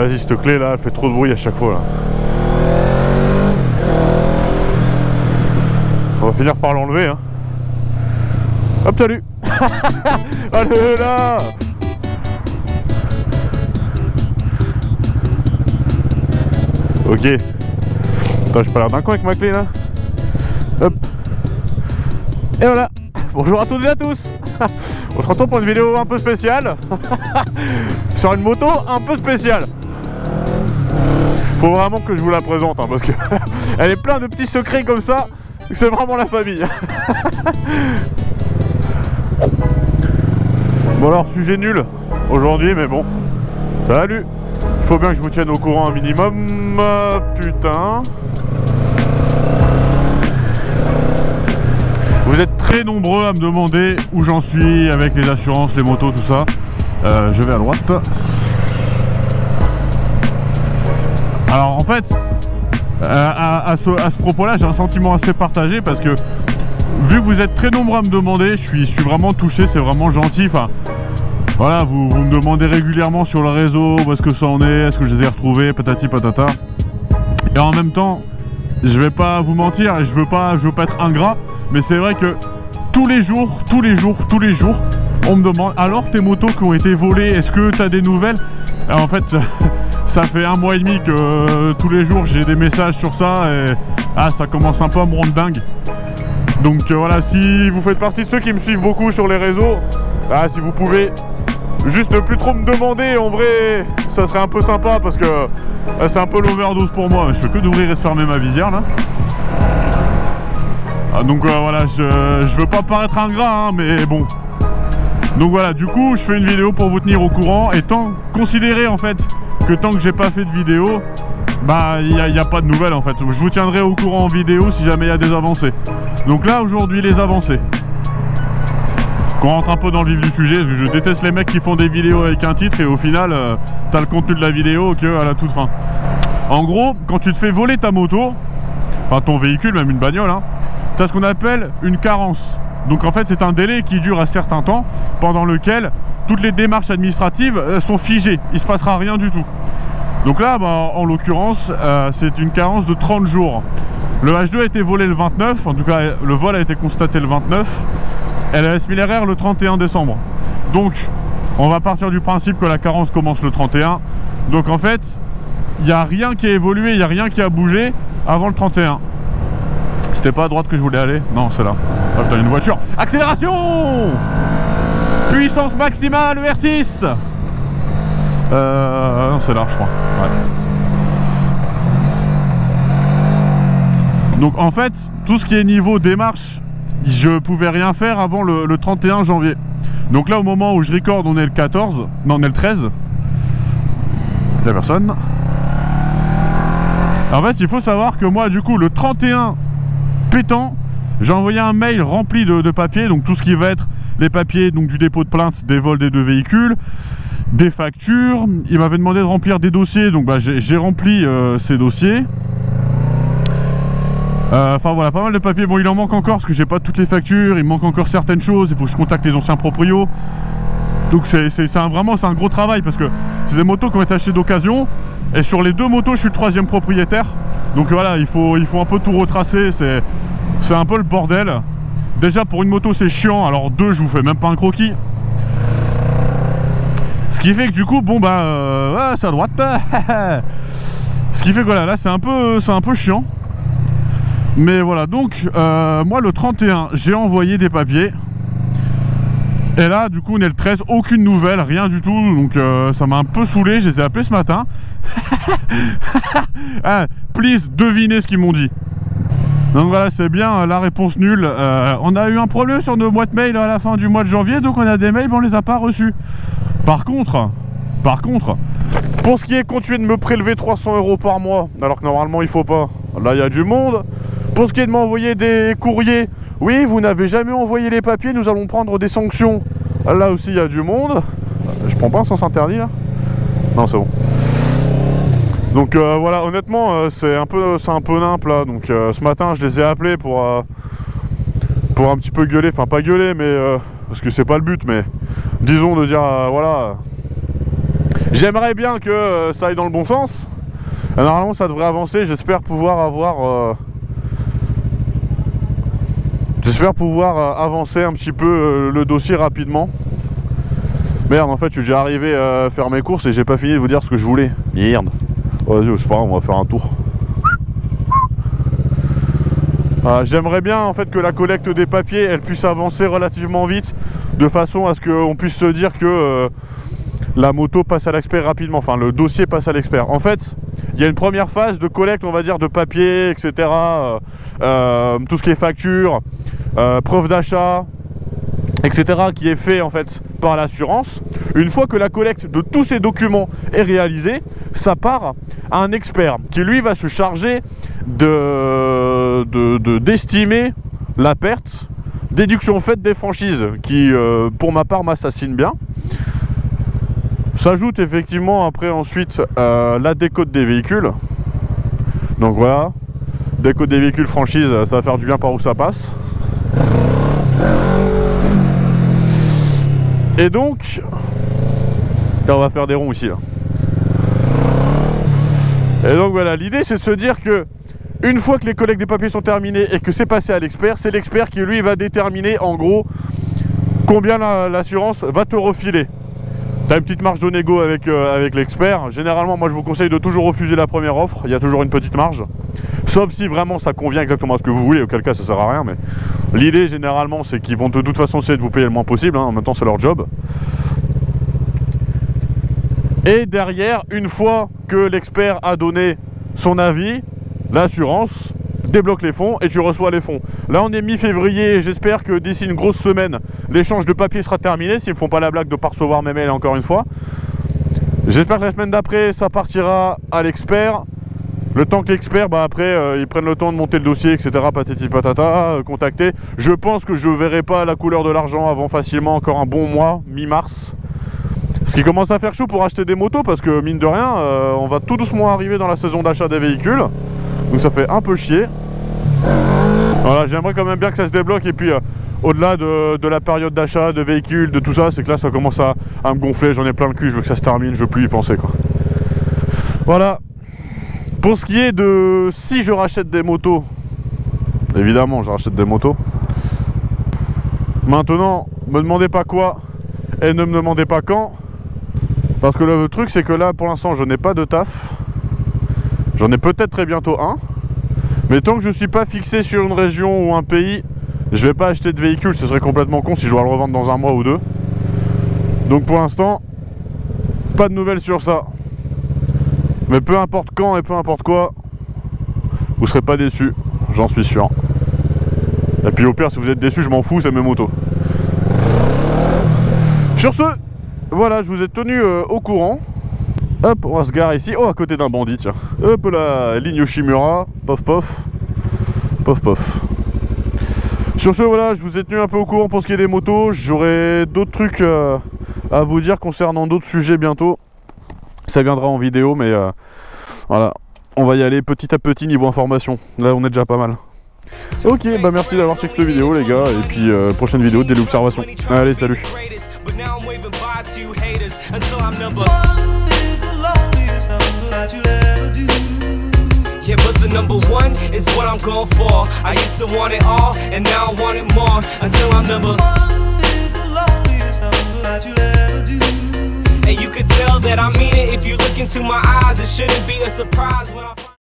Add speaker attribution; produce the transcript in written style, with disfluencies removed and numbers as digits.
Speaker 1: vas-y, cette clé là, elle fait trop de bruit à chaque fois là. On va finir par l'enlever hein. Hop, salut. Allez là. Ok. Attends, j'ai pas l'air d'un con avec ma clé là. Hop. Et voilà. Bonjour à toutes et à tous. On se retrouve pour une vidéo un peu spéciale. Sur une moto un peu spéciale. Faut vraiment que je vous la présente hein, parce que elle est plein de petits secrets comme ça. C'est vraiment la famille. Bon alors, sujet nul aujourd'hui, mais bon. Salut. Il faut bien que je vous tienne au courant un minimum. Putain. Vous êtes très nombreux à me demander où j'en suis avec les assurances, les motos, tout ça. Je vais à droite. Alors en fait, à ce propos-là, j'ai un sentiment assez partagé parce que vu que vous êtes très nombreux à me demander, je suis vraiment touché, c'est vraiment gentil. Enfin, voilà, vous me demandez régulièrement sur le réseau où est-ce que ça en est, est-ce que je les ai retrouvés, patati patata. Et en même temps, je vais pas vous mentir et je veux pas être ingrat, mais c'est vrai que tous les jours, on me demande alors tes motos qui ont été volées, est-ce que tu as des nouvelles? Et en fait, ça fait 1 mois et demi que tous les jours j'ai des messages sur ça et ça commence un peu à me rendre dingue. Donc voilà, si vous faites partie de ceux qui me suivent beaucoup sur les réseaux, si vous pouvez juste ne plus trop me demander, en vrai, ça serait un peu sympa parce que c'est un peu l'overdose pour moi. Je fais que d'ouvrir et de fermer ma visière là. Donc voilà, je veux pas paraître ingrat, hein, mais bon. Donc voilà, du coup, je fais une vidéo pour vous tenir au courant et considérez en fait que tant que j'ai pas fait de vidéo, il n'y a pas de nouvelles en fait. Je vous tiendrai au courant en vidéo si jamais il y a des avancées. Donc là, aujourd'hui, les avancées. Qu'on rentre un peu dans le vif du sujet, parce que je déteste les mecs qui font des vidéos avec un titre et au final, t'as le contenu de la vidéo qu'à la toute fin. En gros, quand tu te fais voler ta moto, enfin ton véhicule, même une bagnole, hein, t'as ce qu'on appelle une carence. Donc en fait, c'est un délai qui dure un certain temps, pendant lequel toutes les démarches administratives sont figées. Il se passera rien du tout. Donc là, en l'occurrence, c'est une carence de 30 jours. Le H2 a été volé le 29, en tout cas, le vol a été constaté le 29. Elle a similaire le 31 décembre. Donc, on va partir du principe que la carence commence le 31. Donc en fait, il n'y a rien qui a évolué, il n'y a rien qui a bougé avant le 31. C'était pas à droite que je voulais aller? Non, c'est là. Ah putain, une voiture. Accélération! Puissance maximale, R6. Non, c'est là, je crois. Ouais. Donc en fait, tout ce qui est niveau démarche, je pouvais rien faire avant le 31 janvier. Donc là, au moment où je recorde, on est le 14. Non, on est le 13. Il n'y a personne. En fait, il faut savoir que moi, du coup, le 31 pétant, j'ai envoyé un mail rempli de papiers. Donc tout ce qui va être les papiers donc, du dépôt de plainte des vols des 2 véhicules, des factures. Il m'avait demandé de remplir des dossiers. Donc j'ai rempli ces dossiers. Enfin voilà, pas mal de papiers. Bon, il en manque encore parce que j'ai pas toutes les factures. Il me manque encore certaines choses. Il faut que je contacte les anciens proprios. Donc vraiment c'est un gros travail parce que c'est des motos qui ont été achetées d'occasion. Et sur les 2 motos, je suis le 3e propriétaire. Donc voilà, il faut un peu tout retracer. C'est un peu le bordel. Déjà pour une moto c'est chiant. Alors 2, je vous fais même pas un croquis. Ce qui fait que du coup, bon c'est à droite. Ce qui fait que voilà, là c'est un peu chiant. Mais voilà, donc moi le 31 j'ai envoyé des papiers. Et là du coup on est le 13, aucune nouvelle, rien du tout. Donc ça m'a un peu saoulé, je les ai appelés ce matin. Please, devinez ce qu'ils m'ont dit. Donc voilà, c'est bien la réponse nulle. On a eu un problème sur nos boîtes mail à la fin du mois de janvier. Donc on a des mails mais on les a pas reçus. Par contre, pour ce qui est continuer de me prélever 300 € par mois, alors que normalement il faut pas, là il y a du monde. Pour ce qui est de m'envoyer des courriers, oui, vous n'avez jamais envoyé les papiers, nous allons prendre des sanctions. Là aussi il y a du monde. Je prends pas un sens interdit là? Non, c'est bon. Donc voilà, honnêtement c'est un peu nimp là. Donc ce matin je les ai appelés pour un petit peu gueuler, enfin pas gueuler mais parce que c'est pas le but, mais disons de dire voilà, J'aimerais bien que ça aille dans le bon sens. Normalement ça devrait avancer, j'espère pouvoir avoir avancer un petit peu le dossier rapidement. Merde, en fait je suis déjà arrivé à faire mes courses et j'ai pas fini de vous dire ce que je voulais. Merde. Vas-y, c'est pas grave, on va faire un tour. J'aimerais bien en fait que la collecte des papiers elle puisse avancer relativement vite, de façon à ce qu'on puisse se dire que la moto passe à l'expert rapidement, enfin le dossier passe à l'expert. En fait, il y a une première phase de collecte, on va dire, de papier, etc. Tout ce qui est facture, preuve d'achat, etc. qui est fait en fait par l'assurance. Une fois que la collecte de tous ces documents est réalisée, ça part à un expert qui lui va se charger d'estimer la perte, déduction faite des franchises, qui pour ma part m'assassine bien. S'ajoute effectivement après ensuite la décote des véhicules. Donc voilà, décote des véhicules, franchise, ça va faire du bien par où ça passe. Et donc, on va faire des ronds ici là. Et donc voilà, l'idée c'est de se dire que une fois que les collectes des papiers sont terminées et que c'est passé à l'expert, c'est l'expert qui lui va déterminer en gros combien l'assurance va te refiler. Tu as une petite marge de négo avec l'expert. Généralement, moi je vous conseille de toujours refuser la première offre, il y a toujours une petite marge. Sauf si vraiment ça convient exactement à ce que vous voulez, auquel cas ça sert à rien. Mais l'idée généralement c'est qu'ils vont de toute façon essayer de vous payer le moins possible, hein. En même temps c'est leur job. Et derrière, une fois que l'expert a donné son avis, l'assurance débloque les fonds et tu reçois les fonds. Là on est mi-février et j'espère que d'ici une grosse semaine l'échange de papier sera terminé, s'ils ne font pas la blague de ne pas recevoir mes mails encore une fois. J'espère que la semaine d'après ça partira à l'expert. Le temps que l'expert, après ils prennent le temps de monter le dossier, etc. Patati patata, contacter. Je pense que je ne verrai pas la couleur de l'argent avant facilement encore un bon mois, mi-mars. Ce qui commence à faire chaud pour acheter des motos parce que mine de rien, on va tout doucement arriver dans la saison d'achat des véhicules. Donc ça fait un peu chier. Voilà, j'aimerais quand même bien que ça se débloque. Et puis au-delà de la période d'achat de véhicules, de tout ça, c'est que là ça commence à me gonfler. J'en ai plein le cul, je veux que ça se termine, je veux plus y penser quoi. Voilà. Pour ce qui est de si je rachète des motos, évidemment je rachète des motos. Maintenant, me demandez pas quoi et ne me demandez pas quand. Parce que le truc c'est que là pour l'instant je n'ai pas de taf. J'en ai peut-être très bientôt un. Mais tant que je ne suis pas fixé sur une région ou un pays, je vais pas acheter de véhicule, ce serait complètement con si je dois le revendre dans un mois ou deux. Donc pour l'instant, pas de nouvelles sur ça. Mais peu importe quand et peu importe quoi, vous serez pas déçus, j'en suis sûr. Et puis au pire si vous êtes déçus, je m'en fous, c'est mes motos. Sur ce, voilà, je vous ai tenu au courant. Hop, on va se garer ici. Oh, à côté d'un bandit, tiens. Hop là, ligne Yoshimura. Pof, pof. Pof, pof. Sur ce, voilà, je vous ai tenu un peu au courant pour ce qui est des motos. J'aurai d'autres trucs à vous dire concernant d'autres sujets bientôt. Ça viendra en vidéo, mais voilà. On va y aller petit à petit niveau information. Là, on est déjà pas mal. Ok, bah merci d'avoir checké cette vidéo, les gars. Et puis, prochaine vidéo de l'observation. Allez, salut.
Speaker 2: Yeah, but the number one is what I'm going for. I used to want it all, and now I want it more. Until I'm number one is the loneliest number that you'll ever do. And you could tell that I mean it if you look into my eyes. It shouldn't be a surprise when I